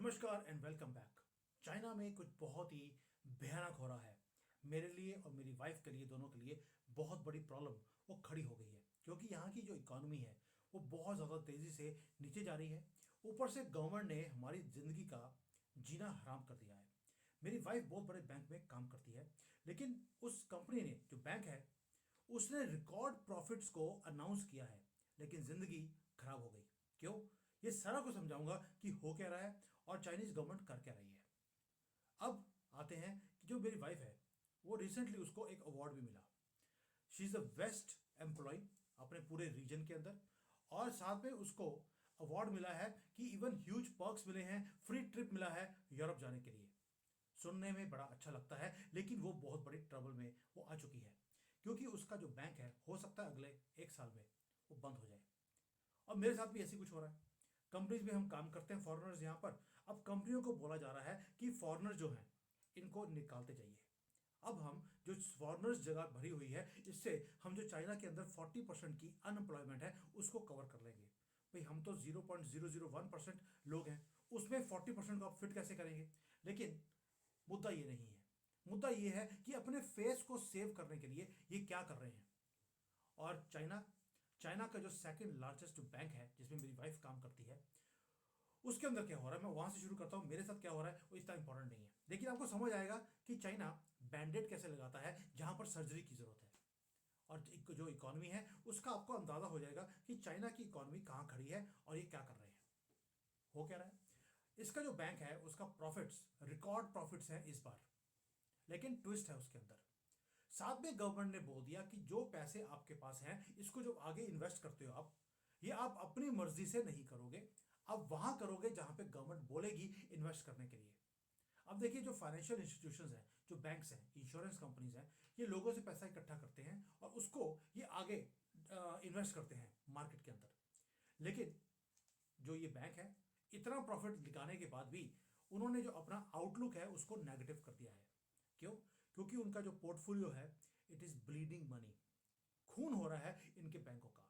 नमस्कार and welcome back. China में कुछ बहुत ही भयानक हो रहा है। मेरे लिए और मेरी वाइफ के लिए, दोनों के लिए बहुत बड़ी प्रॉब्लम वो खड़ी हो गई है, क्योंकि यहाँ की जो इकोनॉमी है वो बहुत ज़्यादा तेज़ी से नीचे जा रही है। ऊपर से गवर्नमेंट ने हमारी ज़िंदगी का जीना हराम कर दिया है। मेरी वाइफ बहुत बड़े बैंक में काम करती है, लेकिन उस कंपनी ने, जो बैंक है, उसने रिकॉर्ड प्रॉफिट्स को अनाउंस किया है, लेकिन ज़िंदगी खराब हो गई। क्यों? ये सारा कुछ समझाऊंगा कि हो क्या रहा है और चाइनीज गवर्नमेंट कर क्या रही है। अब आते हैं कि जो मेरी वाइफ है, वो रिसेंटली उसको एक अवार्ड भी मिला। She is the best employee अपने पूरे रीजन के अंदर। और साथ में उसको अवार्ड मिला है कि इवन ह्यूज पर्क्स मिले हैं, फ्री ट्रिप मिला है यूरोप जाने के लिए। सुनने में बड़ा अच्छा लगता है, लेकिन वो बहुत बड़ी ट्रबल में वो आ चुकी है, क्योंकि उसका जो बैंक है, हो सकता है अगले एक साल में वो बंद हो जाए। और मेरे साथ भी ऐसी कुछ हो रहा है। कंपनीज में हम काम करते हैं, फॉरेनर्स यहाँ पर। अब कंपनियों को बोला जा रहा है कि फॉरेनर जो हैं, इनको निकालते जाइए। अब हम जो फॉरेनर्स जगह भरी हुई है, इससे हम जो चाइना के अंदर 40% की अनएम्प्लॉयमेंट है उसको कवर कर लेंगे। भाई, हम तो 0.001% लोग हैं, उसमें 40% को आप फिट कैसे करेंगे? लेकिन मुद्दा ये नहीं है। मुद्दा ये है कि अपने फेस को सेव करने के लिए ये क्या कर रहे हैं। और चाइना चाइना का जो सेकंड लार्जेस्ट बैंक है, जिसमें मेरी वाइफ काम करती है, उसके अंदर क्या हो रहा है, मैं वहां से शुरू करता हूं। मेरे साथ क्या हो रहा है वो इतना इंपॉर्टेंट नहीं है, लेकिन आपको समझ आएगा कि चाइना बैंडेड कैसे लगाता है जहां पर सर्जरी की जरूरत है। और जो इकोनॉमी है उसका आपको अंदाजा हो जाएगा कि चाइना की इकोनॉमी कहां खड़ी है और ये क्या कर रहे हैं, हो क्या रहा है। इसका जो बैंक है उसका प्रॉफिट्स, रिकॉर्ड प्रॉफिट्स हैं इस बार। लेकिन ट्विस्ट है उसके अंदर। साथ में गवर्नमेंट ने बोल दिया कि जो पैसे आपके पास हैं, इसको जो आगे इन्वेस्ट करते हो आप, ये आप अपनी मर्जी से नहीं करोगे, आप वहां करोगे जहां पे गवर्नमेंट बोलेगी इन्वेस्ट करने के लिए। अब देखिए, जो फाइनेंशियल इंस्टीट्यूशंस हैं, जो बैंक्स हैं, इंश्योरेंस कंपनीज हैं, ये लोगों से पैसा इकट्ठा करते हैं और उसको ये आगे इन्वेस्ट करते हैं मार्केट के अंदर। लेकिन जो ये बैंक है, इतना प्रॉफिट दिखाने के बाद भी उन्होंने जो अपना आउटलुक है उसको नेगेटिव कर दिया है। क्यों? क्योंकि उनका जो पोर्टफोलियो है, इट इज ब्लीडिंग मनी। खून हो रहा है इनके बैंकों का।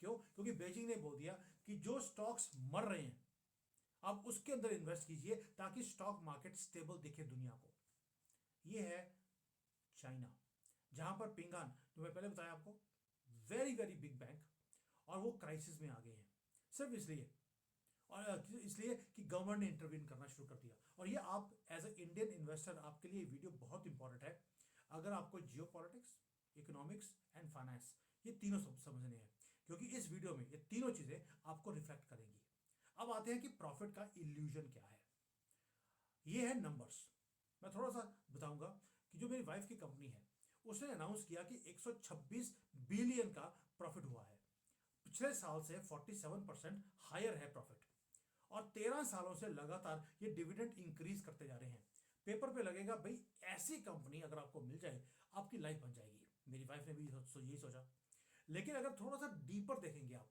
क्यों? क्योंकि बेजिंग ने बोल दिया कि जो स्टॉक्स मर रहे हैं, आप उसके अंदर इन्वेस्ट कीजिए ताकि स्टॉक मार्केट स्टेबल दिखे दुनिया को। यह है चाइना, जहां पर पिंगान, जो मैं पहले बताया आपको, वेरी वेरी बिग बैंक, और वो क्राइसिस में आ गए हैं सिर्फ इसलिए, और इसलिए कि गवर्नमेंट ने इंटरवीन करना शुरू कर दिया। और ये आप एज ए इंडियन इन्वेस्टर, आपके लिए वीडियो बहुत इंपॉर्टेंट है। अगर आपको जियो पॉलिटिक्स, इकोनॉमिक्स एंड फाइनेंस, ये तीनों सब समझने हैं, क्योंकि इस वीडियो में ये तीनों चीजें आपको रिफ्लेक्ट करेंगी। अब आते हैं कि प्रॉफिट का इल्यूजन क्या है। ये है नंबर्स। मैं थोड़ा सा बताऊंगा कि जो मेरी वाइफ की कंपनी है, उसने अनाउंस किया कि 126 बिलियन का प्रॉफिट हुआ है। पिछले साल से 47% हायर है प्रॉफिट। और 13 सालों से लगातार ये डिविडेंड इंक्रीज करते जा रहे हैं। पेपर पे लगेगा भाई, ऐसी कंपनी अगर आपको मिल जाए, आपकी लाइफ बन जाएगी। मेरी वाइफ ने भी यही सोचा। लेकिन अगर थोड़ा सा डीपर देखेंगे आप,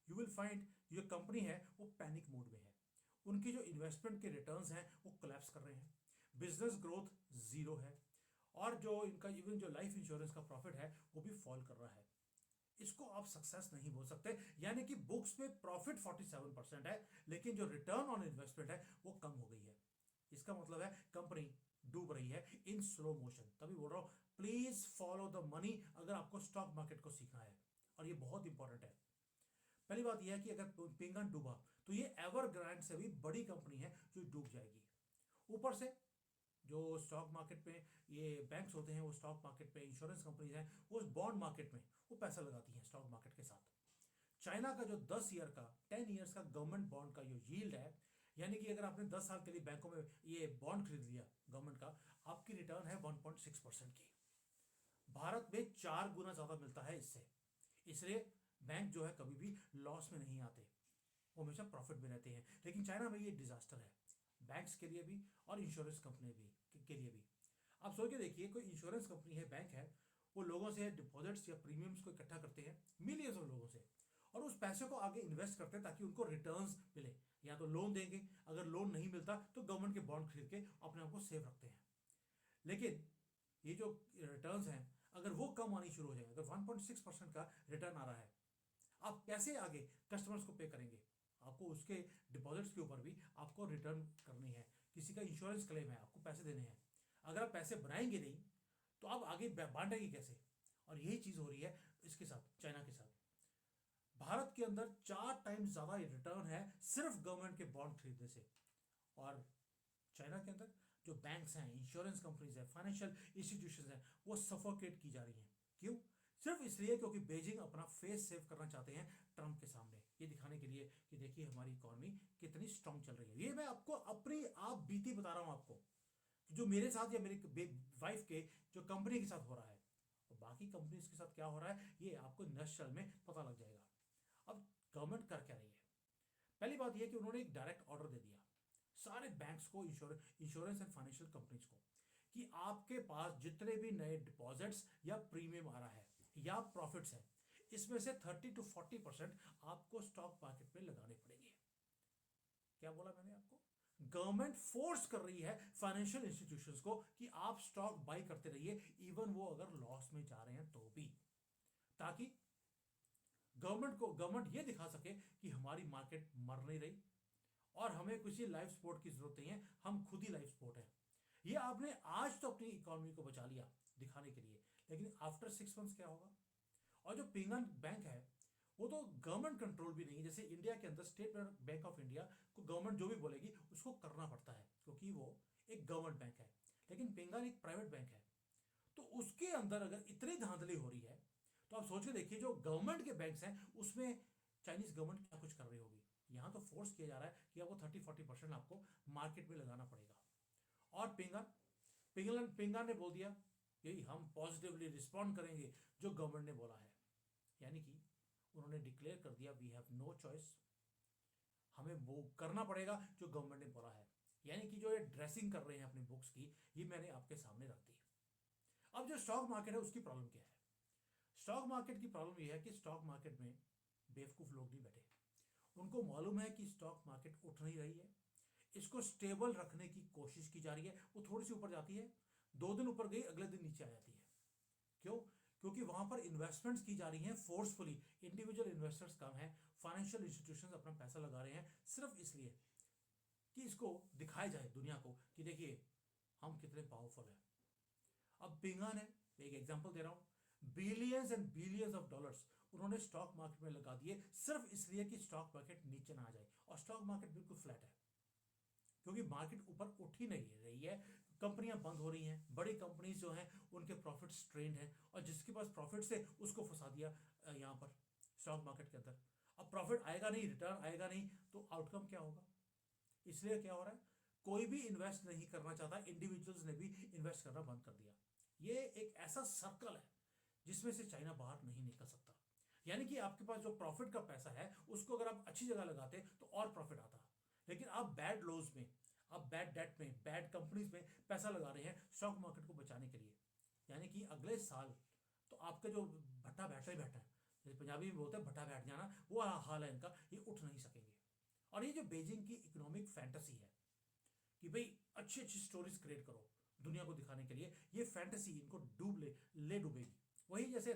यू विल फाइंड जो कंपनी है वो पैनिक मोड में है। उनकी जो इन्वेस्टमेंट के रिटर्न्स हैं वो कोलैप्स कर रहे हैं। बिजनेस ग्रोथ जीरो है। और जो इनका इवन जो लाइफ इंश्योरेंस का प्रॉफिट है वो भी फॉल कर रहा है। इसको आप सक्सेस नहीं बोल सकते। यानी कि बुक्स में प्रॉफिट 47% है, लेकिन जो रिटर्न ऑन इन्वेस्टमेंट है वो कम हो गई है। इसका मतलब है कंपनी डूब रही है इन स्लो मोशन। तभी बोल रहा हूं, प्लीज फॉलो द मनी अगर आपको स्टॉक मार्केट को सीखना है। और ये बहुत इंपॉर्टेंट है। पहली बात यह है कि अगर पिंगन डूबा तो ये एवरग्रांड से भी बड़ी कंपनी है जो डूब जाएगी। ऊपर से जो स्टॉक मार्केट में ये बैंक्स होते हैं, वो स्टॉक मार्केट में, इंश्योरेंस कंपनीज हैं, वो बॉन्ड मार्केट में वो पैसा लगाती हैं स्टॉक मार्केट के साथ। चाइना का जो 10 ईयर का, 10 ईयर्स का गवर्नमेंट बॉन्ड का जो यील्ड है, यानी कि अगर आपने 10 साल के लिए बैंकों में ये बॉन्ड खरीद लिया गवर्नमेंट का, आपकी रिटर्न है 1.6% की। भारत में 4 गुना ज्यादा मिलता है इससे। इसलिए बैंक जो है कभी भी लॉस में नहीं आते, वो हमेशा प्रॉफिट में रहते हैं। लेकिन चाइना में ये डिजास्टर है, बैंक्स के लिए भी और इंश्योरेंस कंपनी भी के लिए भी। आप सोच के देखिए, कोई इंश्योरेंस कंपनी है, बैंक है, वो लोगों से डिपॉजिट्स या प्रीमियम्स को इकट्ठा करते हैं, मिलियंस ऑफ लोगों से, और उस पैसे को आगे इन्वेस्ट करते हैं ताकि उनको रिटर्न्स मिले। या तो लोन देंगे, अगर लोन नहीं मिलता तो गवर्नमेंट के बॉन्ड खरीद के अपने आप को सेव रखते हैं। लेकिन ये जो रिटर्न्स हैं, अगर वो कम आनी शुरू हो जाए, अगर 1.6% का रिटर्न आ रहा है, आप कैसे आगे कस्टमर्स को पे करेंगे? आपको उसके डिपॉजिट्स के ऊपर भी आपको रिटर्न करनी है, किसी का इंश्योरेंस क्लेम है, आपको पैसे देने हैं। अगर आप पैसे बनाएंगे नहीं तो आप आगे बांटेंगे कैसे? और यही चीज़ हो रही है इसके साथ, चाइना के साथ। भारत के अंदर 4 टाइम्स ज़्यादा रिटर्न है सिर्फ गवर्नमेंट के बॉन्ड खरीदने से। और चाइना के अंदर जो बैंक्स हैं, इंश्योरेंस कंपनीज हैं, फाइनेंशियल इंस्टीट्यूशंस हैं, वो सफोकेट की जा रही हैं। क्यों? सिर्फ इसलिए क्योंकि बीजिंग अपना फेस सेव करना चाहते हैं ट्रंप के सामने, ये दिखाने के लिए कि देखिए हमारी इकोनॉमी कितनी स्ट्रांग चल रही है। ये मैं आपको अपनी आप बीती बता रहा हूं आपको, जो मेरे साथ या मेरी वाइफ के जो कंपनी के साथ हो रहा है, और बाकी कंपनीज के साथ क्या हो रहा है ये आपको नस्ल में पता लग जाएगा। अब गवर्नमेंट कर क्या रही है? पहली बात यह कि उन्होंने एक डायरेक्ट ऑर्डर दे दिया सारे बैंक्स को, इंश्योरेंस एंड फाइनेंशियल कंपनीज को, कि आपके पास जितने भी नए डिपॉजिट्स या प्रीमियम आ रहा है या प्रॉफिट्स है, इसमें से 30 to 40% आपको स्टॉक मार्केट में लगाने पड़ेंगे। क्या बोला मैंने आपको? गवर्नमेंट फोर्स कर रही है फाइनेंशियल इंस्टीट्यूशंस को कि आप स्टॉक बाई करते रहिए, इवन वो अगर लॉस में जा रहे हैं तो भी, ताकि गवर्नमेंट ये दिखा सके कि हमारी मार्केट मर नहीं रही और हमें किसी लाइफ सपोर्ट की जरूरत नहीं है, हम खुद ही लाइफ सपोर्ट है। ये आपने आज तो अपनी इकोनॉमी को बचा लिया दिखाने के लिए, लेकिन आफ्टर 6 मंथ्स क्या होगा? और जो पिंगन बैंक है वो तो गवर्नमेंट कंट्रोल भी नहीं है। जैसे इंडिया के अंदर स्टेट बैंक ऑफ इंडिया को गवर्नमेंट जो भी बोलेगी उसको करना पड़ता है, क्योंकि वो एक गवर्नमेंट बैंक है। लेकिन पिंगन एक प्राइवेट बैंक है, तो उसके अंदर अगर इतनी धांधली हो रही है तो आप सोच के देखिए जो गवर्नमेंट के बैंक्स हैं उसमें चाइनीज गवर्नमेंट क्या कुछ कर रही होगी। यहाँ तो फोर्स किया जा रहा है कि आपको 30-40% आपको मार्केट में लगाना पड़ेगा। और पिंगन ने बोल दिया यही हम पॉजिटिवली रिस्पॉन्ड करेंगे जो गवर्नमेंट ने बोला है, यानी कि उन्होंने डिक्लेयर कर दिया वी हैव नो चॉइस, हमें वो करना पड़ेगा जो गवर्नमेंट ने बोला है। यानी कि जो ये ड्रेसिंग कर रहे हैं अपनी बुक्स की, ये मैंने आपके सामने रख दी। अब जो स्टॉक मार्केट है उसकी प्रॉब्लम क्या है? स्टॉक मार्केट की प्रॉब्लम यह है कि स्टॉक मार्केट में बेवकूफ लोग नहीं बैठे, उनको मालूम है कि स्टॉक मार्केट उठ नहीं रही है, इसको स्टेबल रखने की कोशिश की जा रही है। वो थोड़ी सी ऊपर जाती है, 2 दिन ऊपर गई, अगले दिन नीचे आ जाती है। क्यों? क्योंकि वहां पर इन्वेस्टमेंट्स की जा रही हैं फोर्सफुली, इंडिविजुअल इन्वेस्टर्स कम है, फाइनेंशियल इंस्टीट्यूशंस अपना पैसा लगा रहे हैं सिर्फ इसलिए कि इसको दिखाया जाए दुनिया को कि देखिए हम कितने पावरफुल हैं। अब पिंगन है, एक एग्जांपल दे रहा हूं, billions and billions of dollars उन्होंने स्टॉक मार्केट में लगा दिए सिर्फ इसलिए कि स्टॉक मार्केट नीचे ना आ जाए। और स्टॉक मार्केट बिल्कुल फ्लैट है क्योंकि मार्केट ऊपर उठ ही नहीं रही है, कंपनियां बंद हो रही हैं, बड़ी कंपनीज जो हैं उनके प्रॉफिट स्ट्रेंड है, और जिसके पास प्रॉफिट है उसको फंसा दिया यहाँ पर स्टॉक मार्केट के अंदर। अब प्रॉफिट आएगा नहीं, रिटर्न आएगा नहीं, तो आउटकम क्या होगा? इसलिए क्या हो रहा है, कोई भी इन्वेस्ट नहीं करना चाहता, इंडिविजुअल्स ने भी इन्वेस्ट करना बंद कर दिया। ये एक ऐसा सर्कल है जिसमें से चाइना बाहर नहीं निकल सकता। यानी कि आपके पास जो प्रॉफिट का पैसा है उसको अगर आप अच्छी जगह लगाते तो और प्रॉफिट आता, लेकिन आप बैड लोज में, आप बैड डेट में, बैड कंपनीज में पैसा लगा रहे हैं स्टॉक मार्केट को बचाने के लिए। यानी कि अगले साल तो आपका जो भट्टा बैठा ही बैठा है, जैसे पंजाबी में बोलते हैं भट्टा बैठ जाना, वो हाल है इनका, ये उठ नहीं सकेंगे। और ये जो बीजिंग की इकोनॉमिक फैंटेसी है कि भाई अच्छी अच्छी स्टोरीज क्रिएट करो दुनिया को दिखाने के लिए, ये फैंटेसी इनको ले डूबेगी। वही जैसे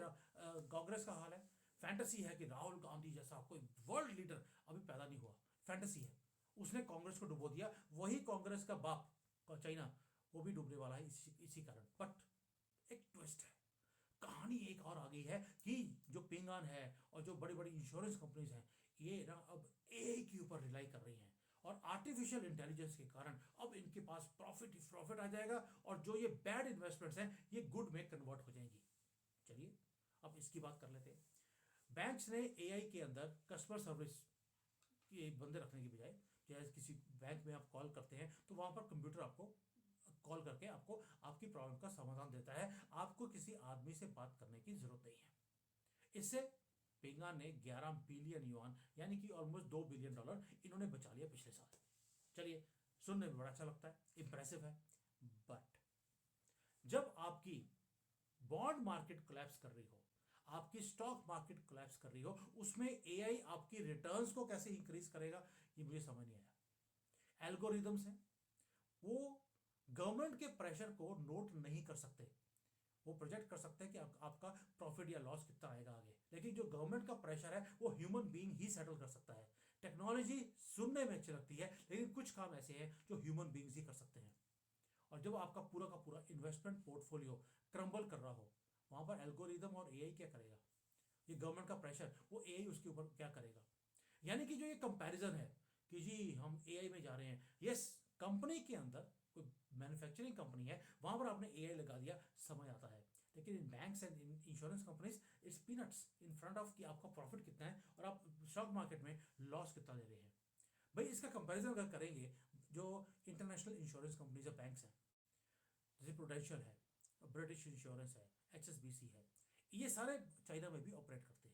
कांग्रेस का हाल है, फैंटेसी है कि राहुल गांधी जैसा कोई वर्ल्ड लीडर अभी पैदा नहीं हुआ, फैंटेसी है, उसने कांग्रेस को डुबो दिया। वही कांग्रेस का बाप चाइना, वो भी डूबने वाला है इसी कारण। बट एक ट्विस्ट है, कहानी एक और आ गई है कि जो पिंगन है और जो बड़ी बड़ी इंश्योरेंस कंपनीज हैं ये ना अब एआई के ऊपर रिलाई कर रही हैं, और आर्टिफिशियल इंटेलिजेंस के कारण अब इनके पास प्रॉफिट आ जाएगा, और जो ये बैड इन्वेस्टमेंट्स हैं ये गुड में कन्वर्ट हो जाएंगी। चलिए अब इसकी बात कर लेते हैं। बैंक्स ने एआई के अंदर कस्टमर सर्विस के बंदे रखने की बजाय, जैसे किसी बैंक में आप कॉल करते हैं तो वहां पर कंप्यूटर आपको कॉल करके आपको आपकी प्रॉब्लम का समाधान देता है, आपको किसी आदमी से बात करने की जरूरत नहीं है। इससे पिंगा ने 11 बिलियन युआन यानी कि ऑलमोस्ट $2 बिलियन इन्होंने बचा लिया पिछले साल। चलिए सुनने में बड़ा अच्छा लगता है, इंप्रेसिव है, बट जब आपकी बॉन्ड मार्केट कोलैप्स कर रही हो, आपकी स्टॉक मार्केट कोलैप्स कर रही हो, उसमें एआई आपकी रिटर्न्स को कैसे इंक्रीज करेगा ये मुझे समझ नहीं आया। एल्गोरिदम्स हैं, वो गवर्नमेंट के प्रेशर को नोट नहीं कर सकते, वो प्रोजेक्ट कर सकते हैं कि आपका प्रॉफिट या लॉस कितना आएगा आगे, लेकिन जो गवर्नमेंट का प्रेशर है वो ह्यूमन बीइंग ही सेटल कर सकता है। टेक्नोलॉजी सुनने में अच्छी लगती है, लेकिन कुछ काम ऐसे हैं जो ह्यूमन बींग्स ही कर सकते हैं। और जब आपका पूरा का पूरा इन्वेस्टमेंट पोर्टफोलियो क्रम्बल कर रहा हो, वहाँ पर एल्गोरिदम और एआई क्या करेगा? ये गवर्नमेंट का प्रेशर, वो एआई उसके ऊपर क्या करेगा? यानी कि जो ये कंपैरिजन है कि जी हम एआई में जा रहे हैं, यस, कंपनी के अंदर कोई मैन्युफैक्चरिंग कंपनी है, वहाँ पर आपने एआई लगा दिया, समझ आता है। लेकिन in banks and in insurance companies it's peanuts in front of कि आपका प्रॉफिट कितना है और आप स्टॉक मार्केट में लॉस कितना ले रहे हैं। भाई इसका कंपैरिजन अगर करेंगे, जो इंटरनेशनल इंश्योरेंस कंपनीज और बैंक्स हैं, जैसे प्रूडेंशियल है, ब्रिटिश इंश्योरेंस है, एचएसबीसी है, ये सारे चाइना में भी ऑपरेट करते हैं।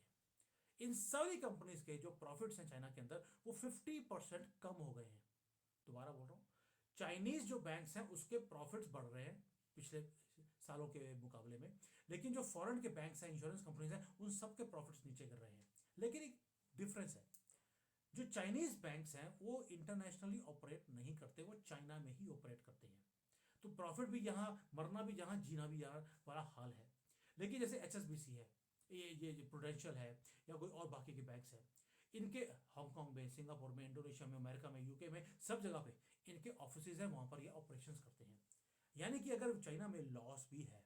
इन सारी कंपनीज के जो प्रॉफिट्स हैं चाइना के अंदर, वो 50% कम हो गए हैं। दोबारा बोल रहा हूँ, चाइनीज जो बैंक्स हैं उसके प्रॉफिट्स बढ़ रहे हैं पिछले सालों के मुकाबले में, लेकिन जो फॉरेन के बैंक्स हैं, इंश्योरेंस कंपनीज हैं, उन सब के प्रॉफिट्स नीचे गिर रहे हैं। लेकिन एक डिफरेंस है, जो चाइनीज बैंक्स हैं वो इंटरनेशनली ऑपरेट नहीं करते, वो चाइना में ही ऑपरेट करते हैं। तो प्रॉफिट भी यहाँ, मरना भी यहाँ, जीना भी यहाँ वाला हाल है। लेकिन जैसे एचएसबीसी है, ये प्रूडेंशियल है, या कोई और बाकी के बैंक्स हैं, इनके हांगकांग में, सिंगापुर में, इंडोनेशिया में, अमेरिका में, यूके में, सब जगह पे इनके ऑफिसेज हैं, वहाँ पर ये ऑपरेशंस करते हैं। यानी कि अगर चाइना में लॉस भी है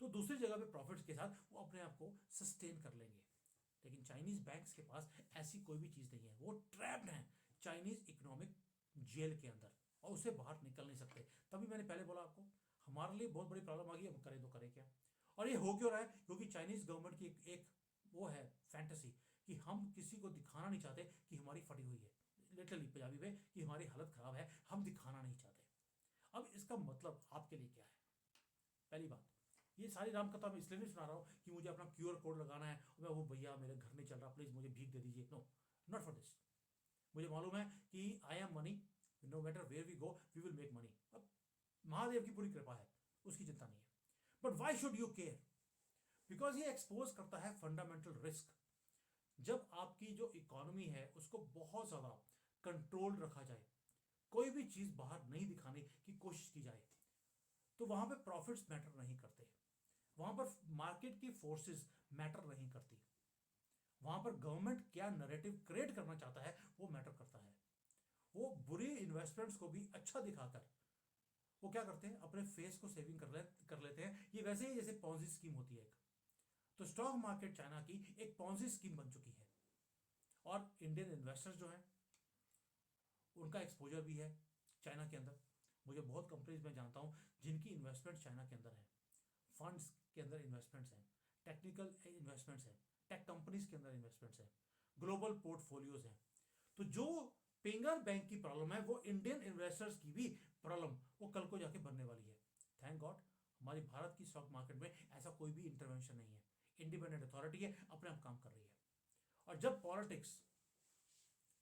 तो दूसरी जगह पे प्रॉफिट्स के साथ वो अपने आप को सस्टेन कर लेंगे। लेकिन चाइनीज बैंक्स के पास ऐसी कोई भी चीज़ नहीं है, वो ट्रैप्ड हैं चाइनीज इकोनॉमिक जेल के अंदर और उससे बाहर निकल नहीं सकते। तभी मैंने पहले बोला आपको, हमारे लिए बहुत बड़ी प्रॉब्लम आ गई, हम करें तो करें क्या? और ये हो क्यों रहा है? क्योंकि चाइनीज गवर्नमेंट की एक वो है फैंटेसी कि हम किसी को दिखाना नहीं चाहते कि हमारी फटी हुई है, लिटरली पंजाबी में, कि हमारी हालत खराब है, हम दिखाना नहीं चाहते। अब इसका मतलब आपके लिए क्या है? पहली बात, ये सारी राम कथा मैं इसलिए नहीं सुना रहा हूँ कि मुझे अपना क्यूआर कोड लगाना है और मैं वो भैया मेरे घर नहीं चल रहा, प्लीज़ मुझे भीख दे दीजिए। No, not for this. मुझे मालूम है कि I am money, no matter where we go we will make money. अब महादेव की पूरी कृपा है, उसकी चिंता नहीं है। But why should you care? Because ये एक्सपोज करता है फंडामेंटल रिस्क। जब आपकी जो इकोनॉमी है उसको बहुत ज़्यादा कंट्रोल रखा जाए, कोई भी चीज़ बाहर नहीं दिखाने की कोशिश की जाए, तो वहाँ पे प्रॉफिट्स मैटर नहीं करते, वहाँ पर मार्केट की फोर्सेस मैटर नहीं करती, वहाँ पर गवर्नमेंट क्या नैरेटिव क्रिएट करना चाहता है वो मैटर करता है। वो बुरी इन्वेस्टमेंट्स को भी अच्छा दिखाकर वो क्या करते हैं, अपने फेस को सेविंग कर लेते हैं। ये वैसे ही जैसे पॉन्जी स्कीम होती है एक, तो स्टॉक मार्केट चाइना की एक पॉन्जी स्कीम बन चुकी है। और इंडियन इन्वेस्टर्स जो हैं उनका एक्सपोजर भी है चाइना के अंदर। मुझे बहुत कंपनीज में जानता हूँ जिनकी इन्वेस्टमेंट चाइना के अंदर है, फंड्स के अंदर इन्वेस्टमेंट्स हैं, टेक्निकल इन्वेस्टमेंट्स हैं, टेक कंपनीज के अंदर इन्वेस्टमेंट्स हैं, ग्लोबल पोर्टफोलियोज हैं। तो जो पिंगर बैंक की प्रॉब्लम है वो इंडियन इन्वेस्टर्स की भी प्रॉब्लम वो कल को जाके बनने वाली है। थैंक गॉड हमारी भारत की स्टॉक मार्केट में ऐसा कोई भी इंटरवेंशन नहीं है, इंडिपेंडेंट अथॉरिटी है, अपने आप काम कर रही है। और जब पॉलिटिक्स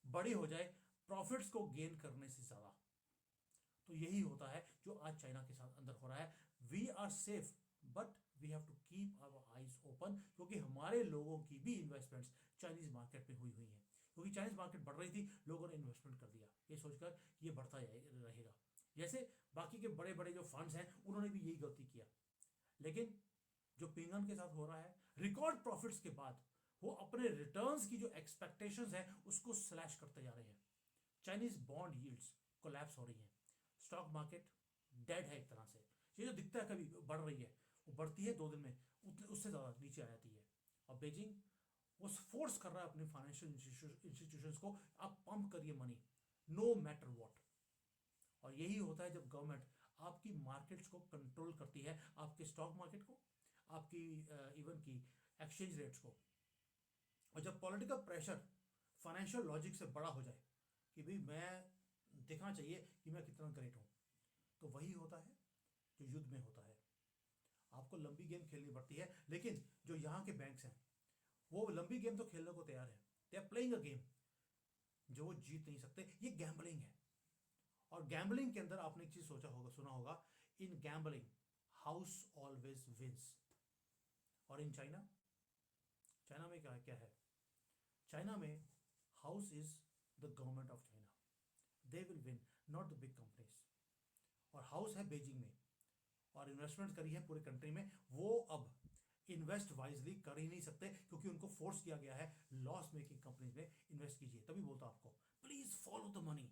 बड़ी हो जाए प्रॉफिट्स को गेन करने से ज़्यादा, तो यही होता है जो आज चाइना के साथ अंदर हो रहा है। We are safe but we have to keep our eyes open, क्योंकि हमारे लोगों की भी इन्वेस्टमेंट्स चाइनीज मार्केट में हुई हैं। क्योंकि चाइनीज मार्केट बढ़ रही थी, लोगों ने इन्वेस्टमेंट कर दिया ये सोचकर ये बढ़ता रहेगा। जैसे बाकी के बड़े बड़े जो फंड्स हैं उन्होंने भी यही गलती किया। लेकिन जो पिंगन के साथ हो रहा है, रिकॉर्ड प्रॉफिट्स के बाद वो अपने रिटर्न्स की जो एक्सपेक्टेशंस है उसको स्लैश करते जा रहे हैं। चाइनीज बॉन्ड यील्ड्स कोलैप्स हो रही हैं, स्टॉक मार्केट डेड है एक तरह से। ये जो दिखता है कभी बढ़ रही है, वो बढ़ती है 2 दिन में उससे ज़्यादा नीचे आ जाती है। और बीजिंग वो फोर्स कर रहा है अपने फाइनेंशियल इंस्टीट्यूशंस को, आप पंप करिए मनी नो मैटर व्हाट। और यही होता है जब गवर्नमेंट आपकी मार्केट्स को कंट्रोल करती है, आपके स्टॉक मार्केट को, आपकी इवन की एक्सचेंज रेट्स को। और जब पॉलिटिकल प्रेशर फाइनेंशियल लॉजिक से बड़ा हो जाए कि भाई मैं दिखना चाहिए कि मैं कितना ग्रेट हूँ, तो वही होता है जो युद्ध में होता है। आपको लंबी गेम खेलनी पड़ती है, लेकिन जो यहाँ के बैंक्स हैं वो लंबी गेम तो खेलने को तैयार है, they are playing a game जो वो जीत नहीं सकते। ये गैम्बलिंग है। और गैम्बलिंग के अंदर आपने एक चीज सोचा होगा, सुना होगा, इन गैम्बलिंग हाउस ऑलवेज विंस। और इन चाइना, चाइना में क्या क्या है? चाइना में house is the government of China, they will win, not the big companies. और हाउस है बीजिंग में और इन्वेस्टमेंट करी है पूरे कंट्री में, वो अब इन्वेस्ट वाइजली कर ही नहीं सकते, क्योंकि उनको फोर्स किया गया है लॉस मेकिंग कंपनीज में इन्वेस्ट कीजिए। तभी बोलता हूं आपको, please follow the money,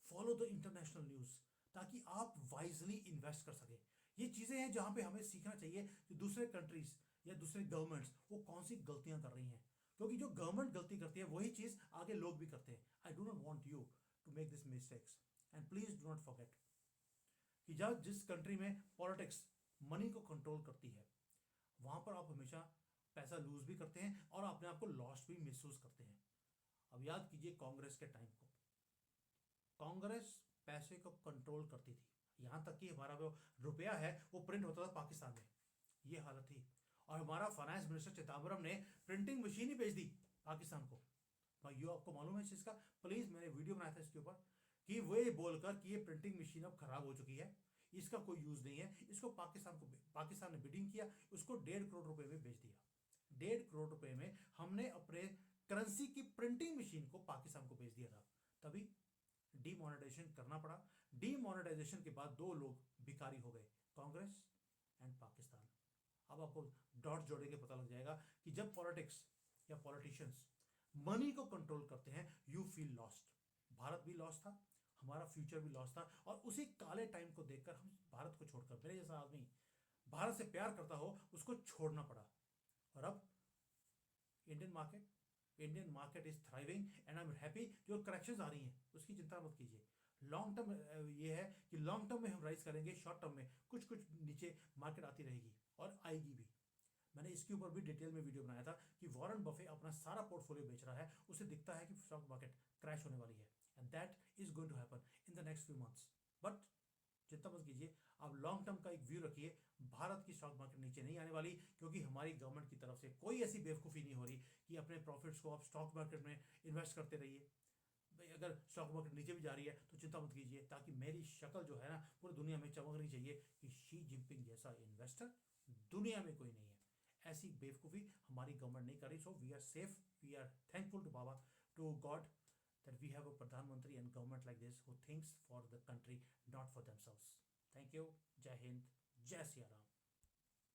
follow the international news, ताकि आप वाइजली इन्वेस्ट कर सके। ये चीजें हैं जहां पे हमें सीखना चाहिए कि दूसरे कंट्रीज या दूसरे गवर्नमेंट्स वो कौन सी गलतियां कर रही हैं, क्योंकि जो गवर्नमेंट गलती करती है वही चीज आगे लोग भी करते हैं। I do not want you to make this mistakes, and please do not forget कि जब जिस कंट्री में पॉलिटिक्स मनी को कंट्रोल करती है, वहां पर आप हमेशा पैसा लूज भी करते हैं और अपने आप को लॉस्ट भी महसूस करते हैं। अब याद कीजिए कांग्रेस के टाइम को, कांग्रेस पैसे को कंट्रोल करती थी, यहां तक कि हमारा जो रुपया है वो प्रिंट होता था पाकिस्तान में, ये हालत थी। और हमारा फाइनेंस मिनिस्टर चिदम्बरम ने प्रिंटिंग मशीन ही भेज दी पाकिस्तान को। भाई आपको मालूम है इस चीज का? प्लीज, मैंने वीडियो बनाया था इसके ऊपर कि वे बोलकर कि ये प्रिंटिंग मशीन अब खराब हो चुकी है, इसका कोई यूज नहीं है, इसको पाकिस्तान ने बिडिंग किया, उसको 1.5 करोड़ रुपए में बेच दिया। 1.5 करोड़ रुपए में हमने अपने करेंसी की प्रिंटिंग मशीन को पाकिस्तान को बेच दिया था। तभी डीमोनेटाइजेशन करना पड़ा। डीमोनेटाइजेशन के बाद दो लोग भिखारी हो गए, कांग्रेस एंड पाकिस्तान। अब आपको डॉट जोड़ेंगे पता लग जाएगा कि जब पॉलिटिक्स या पॉलिटिशियंस मनी को कंट्रोल करते हैं, यू फील लॉस्ट। भारत भी लॉस्ट था, हमारा फ्यूचर भी लॉस्ट था, और उसी काले टाइम को देखकर हम भारत को छोड़कर, मेरे जैसा आदमी भारत से प्यार करता हो, उसको छोड़ना पड़ा। और अब Indian market is thriving and I am happy. जो करेक्शंस आ रही हैं उसकी चिंता मत कीजिए। लॉन्ग टर्म ये है कि लॉन्ग टर्म में हम राइज करेंगे, शॉर्ट टर्म में कुछ कुछ नीचे मार्केट आती रहेगी और आएगी भी। मैंने इसके ऊपर भी डिटेल में वीडियो बनाया था कि वॉरेन बफे अपना सारा पोर्टफोलियो बेच रहा है, उसे दिखता है कि स्टॉक मार्केट क्रैश होने वाली है, and that is going to happen in the next few months. But चिंता मत कीजिए, आप लॉन्ग टर्म का एक व्यू रखिए। भारत की स्टॉक मार्केट नीचे नहीं आने वाली, क्योंकि हमारी गवर्नमेंट की तरफ से कोई ऐसी बेवकूफ़ी नहीं हो रही कि अपने प्रॉफिट्स को आप स्टॉक मार्केट में इन्वेस्ट करते रहिए। भाई अगर स्टॉक मार्केट नीचे भी जा रही है तो चिंता मत कीजिए, ताकि मेरी शक्ल जो है ना पूरी दुनिया में चमकनी चाहिए कि शी जिनपिंग जैसा इन्वेस्टर दुनिया में कोई नहीं है। ऐसी बेवकूफ़ी हमारी गवर्नमेंट नहीं कर रही। So we are safe, we are thankful to Baba, to god, that we have a Pradhan Mantri and government like this who thinks for the country, not for themselves. Thank you. Jai Hind. Jai Siya Ram.